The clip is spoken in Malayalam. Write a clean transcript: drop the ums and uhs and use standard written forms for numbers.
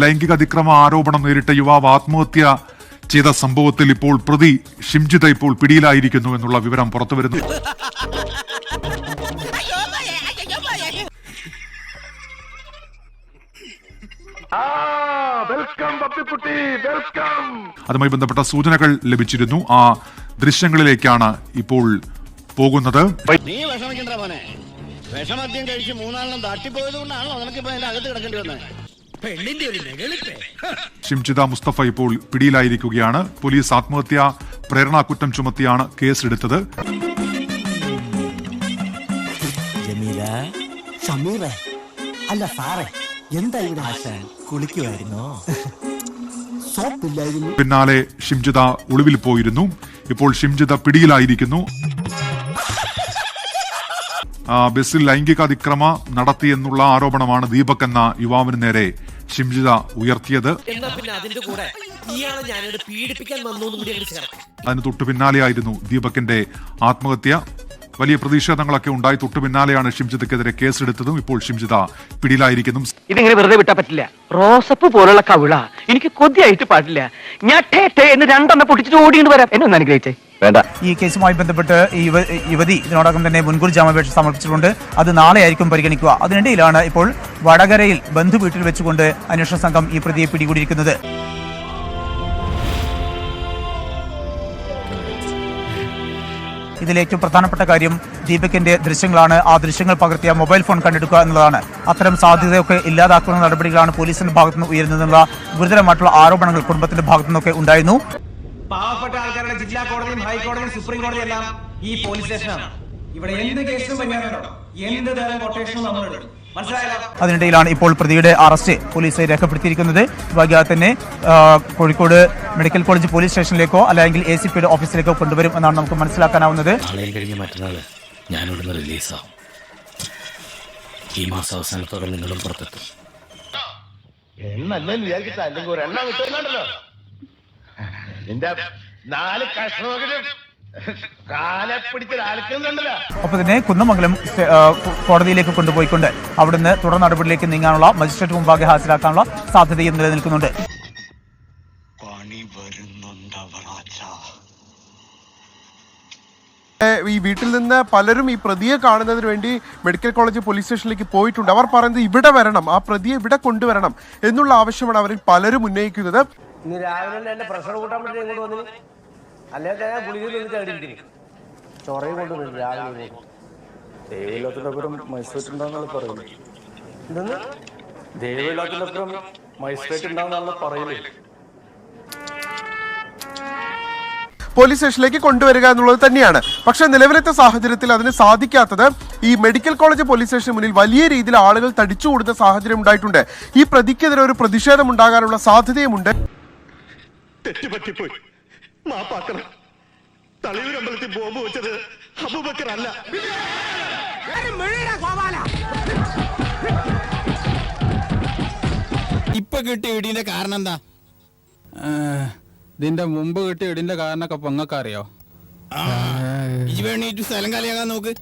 ലൈംഗിക അതിക്രമ ആരോപണം നേരിട്ട യുവാവ് ആത്മഹത്യ ചെയ്ത സംഭവത്തിൽ ഇപ്പോൾ പ്രതി ഷിംജിത ഇപ്പോൾ പിടിയിലായിരിക്കുന്നു എന്നുള്ള വിവരം പുറത്തുവരുന്നു. അതുമായി ബന്ധപ്പെട്ട സൂചനകൾ ലഭിച്ചിരുന്നു. ആ ദൃശ്യങ്ങളിലേക്കാണ് ഇപ്പോൾ പോകുന്നത്. വിഷമദ്യം കഴിച്ച് 3 തട്ടിപ്പോയത് കൊണ്ടാണോ നമുക്കിപ്പോ അതിന്റെ അകത്ത് കിടക്കേണ്ടി വന്നത്? ഷിംജിത മുസ്തഫ ഇപ്പോൾ പിടിയിലായിരിക്കുകയാണ്. പോലീസ് ആത്മഹത്യാ പ്രേരണാ കുറ്റം ചുമത്തിയാണ് കേസെടുത്തത്. അല്ല സാറേ, എന്താ ഇവിടെ ആശാൻ കുളിക്കുമായിരുന്നോ? പിന്നാലെ ഷിംജിത ഒളിവിൽ പോയിരുന്നു. ഇപ്പോൾ ഷിംജിത പിടിയിലായിരിക്കുന്നു. ബസ്സിൽ ലൈംഗിക അതിക്രമ നടത്തിയെന്നുള്ള ആരോപണമാണ് ദീപക് എന്ന യുവാവിന് നേരെ ഷിംജിത ഉയർത്തിയത്. അതിന് തൊട്ടു പിന്നാലെയായിരുന്നു ദീപകിന്റെ ആത്മഹത്യ. വലിയ പ്രതിഷേധങ്ങളൊക്കെ ഉണ്ടായി. തൊട്ടു പിന്നാലെയാണ് ഷിംജിതക്കെതിരെ കേസെടുത്തതും. ഇപ്പോൾ ഷിംജിത പിടിയിലായിരിക്കുന്നു. ഇതിങ്ങനെ വെറുതെ വിട്ടാ പറ്റില്ല. റോസപ്പ് പോലുള്ള കവിള എനിക്ക് കൊതിയായിട്ട് പാടില്ല. ഞാൻ എന്ന് 2 പൊട്ടിച്ചിട്ട് ഓടിയിട്ട് വരാം. എന്നെ ഒന്ന് അനുഗ്രഹിച്ചേ. വേണ്ട. ഈ കേസുമായി ബന്ധപ്പെട്ട് യുവതി ഇതിനോടകം തന്നെ മുൻകൂർ ജാമ്യാപേക്ഷ സമർപ്പിച്ചിട്ടുണ്ട്. അത് നാളെ ആയിരിക്കും പരിഗണിക്കുക. അതിനിടയിലാണ് ഇപ്പോൾ വടകരയിൽ ബന്ധു വീട്ടിൽ വെച്ചുകൊണ്ട് അന്വേഷണ സംഘം ഈ പ്രതിയെ പിടികൂടിയിരിക്കുന്നത്. ഇതിലേറ്റവും പ്രധാനപ്പെട്ട കാര്യം ദീപകിന്റെ ദൃശ്യങ്ങളാണ്. ആ ദൃശ്യങ്ങൾ പകർത്തിയ മൊബൈൽ ഫോൺ കണ്ടെടുക്കുക എന്നുള്ളതാണ്. അത്തരം സാധ്യതയൊക്കെ ഇല്ലാതാക്കുന്ന നടപടികളാണ് പോലീസിന്റെ ഭാഗത്തുനിന്ന് ഉയരുന്നതെന്നുള്ള ഗുരുതരമായിട്ടുള്ള ആരോപണങ്ങൾ കുടുംബത്തിന്റെ ഭാഗത്തുനിന്നൊക്കെ ഉണ്ടായിരുന്നു. പാവപ്പെട്ട ആൾക്കാരുടെ ജില്ലാ കോടതിയും ഹൈക്കോടതിയും സുപ്രീം കോടതിയും എല്ലാം ഈ പോലീസ് സ്റ്റേഷനാണ്. ഇവിടെ എന്ത് കേസും പരിഹാരമുണ്ടോ, എന്ത് തരം കൊട്ടേഷനും നമ്മളുണ്ട്. അതിനിടയിലാണ് ഇപ്പോൾ പ്രതിയുടെ അറസ്റ്റ് പോലീസ് രേഖപ്പെടുത്തിയിരിക്കുന്നത്. വൈകാതെ തന്നെ കോഴിക്കോട് മെഡിക്കൽ കോളേജ് പോലീസ് സ്റ്റേഷനിലേക്കോ അല്ലെങ്കിൽ ACPയുടെ ഓഫീസിലേക്കോ കൊണ്ടുവരും എന്നാണ് നമുക്ക് മനസ്സിലാക്കാനാവുന്നത്. ഈ മാസം അവസാനത്തോടെ നിങ്ങളും പുറത്തെത്തും. ഒപ്പം തന്നെ കുന്നമംഗലം കോടതിയിലേക്ക് കൊണ്ടുപോയിക്കൊണ്ട് അവിടുന്ന് തുടർ നടപടിയിലേക്ക് നീങ്ങാനുള്ള മജിസ്ട്രേറ്റ് മുമ്പാകെ ഹാജരാക്കാനുള്ള സാധ്യതയും നിലനിൽക്കുന്നുണ്ട്. ഈ വീട്ടിൽ നിന്ന് പലരും ഈ പ്രതിയെ കാണുന്നതിന് വേണ്ടി മെഡിക്കൽ കോളേജ് പോലീസ് സ്റ്റേഷനിലേക്ക് പോയിട്ടുണ്ട്. അവർ പറയുന്നത് ഇവിടെ വരണം, ആ പ്രതിയെ ഇവിടെ കൊണ്ടുവരണം എന്നുള്ള ആവശ്യമാണ് അവരിൽ പലരും ഉന്നയിക്കുന്നത്. ഇന്ന് രാവിലെ എന്റെ പ്രഷർ കൂട്ടാൻ വേണ്ടി ഇങ്ങോട്ട് വന്നു. അല്ലെങ്കിൽ ഞാൻ ഗുളികയിൽ ചൊറയും കൊണ്ടുവരും രാവിലെ. ദൈവത്തിനപ്പുറം മജിസ്ട്രേറ്റ് ഉണ്ടാവുന്ന പറയുന്നത്. എന്തെന്ന് ദൈവത്തിനപ്പുറം മജിസ്ട്രേറ്റ് ഉണ്ടാവുന്ന പറയുന്നത്. പോലീസ് സ്റ്റേഷനിലേക്ക് കൊണ്ടുവരിക എന്നുള്ളത് തന്നെയാണ്. പക്ഷേ നിലവിലത്തെ സാഹചര്യത്തിൽ അതിന് സാധിക്കാത്തത് ഈ മെഡിക്കൽ കോളേജ് പോലീസ് സ്റ്റേഷന് മുന്നിൽ വലിയ രീതിയിൽ ആളുകൾ തടിച്ചുകൂടുന്ന സാഹചര്യം ഉണ്ടായിട്ടുണ്ട്. ഈ പ്രതിക്കെതിരെ ഒരു പ്രതിഷേധം ഉണ്ടാകാനുള്ള സാധ്യതയുമുണ്ട്. തെറ്റുപറ്റിപ്പോയി, മാപ്പാക്കണം. തളിയൂരമ്പലത്തിൽ ബോംബ് വെച്ചത് അബൂബക്കർ അല്ല. ഇപ്പൊ കിട്ടിയ ഇടിന്റെ കാരണം എന്താ? ഇതിന്റെ മുമ്പ് കിട്ടിയ ഇടിന്റെ കാരണമൊക്കെ പൊങ്ങക്കറിയോ? ഈ വേണീറ്റ് സ്ഥലം കാലിയാകാൻ നോക്ക്.